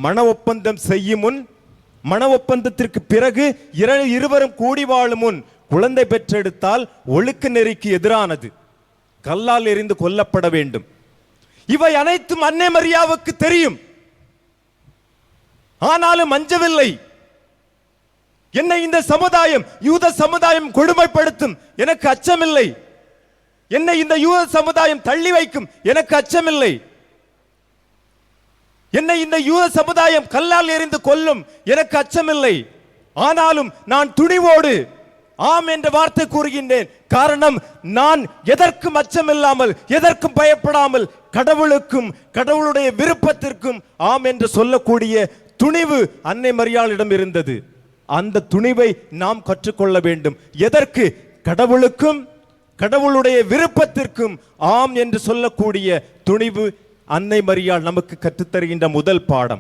மன ஒப்பந்தம் செய்யும் முன், மன ஒப்பந்தத்திற்கு பிறகு இருவரும் கூடி வாழும் முன் குழந்தை பெற்றெடுத்தால் ஒழுக்க நெறிக்கு எதிரானது, கல்லால் எறிந்து கொல்லப்பட வேண்டும். இவை அனைத்தும் அன்னை மரியாவுக்கு தெரியும். ஆனாலும் அஞ்சவில்லை. என்னை இந்த சமுதாயம், யூத சமுதாயம் கொடுமைப்படுத்தும், எனக்கு அச்சமில்லை. என்னை இந்த யூத சமுதாயம் தள்ளி வைக்கும், எனக்கு அச்சமில்லை. என்னை இந்த யூத சமுதாயம் கல்லால் எறிந்து கொல்லும், எனக்கு அச்சமில்லை. ஆனாலும் நான் துணிவோடு ஆம் என்ற வார்த்தை கூறுகின்றேன். காரணம், நான் எதற்கும் அச்சமில்லாமல், எதற்கும் பயப்படாமல், கடவுளுக்கும் கடவுளுடைய விருப்பத்திற்கும் ஆம் என்று சொல்லக்கூடிய துணிவு அன்னை மரியாளிடம் இருந்தது. அந்த துணிவை நாம் கற்றுக்கொள்ள வேண்டும். எதற்கு? கடவுளுக்கும் கடவுளுடைய விருப்பத்திற்கும் ஆம் என்று சொல்லக்கூடிய துணிவு அன்னை மரியாள் நமக்கு கற்றுத்தருகின்ற முதல் பாடம்.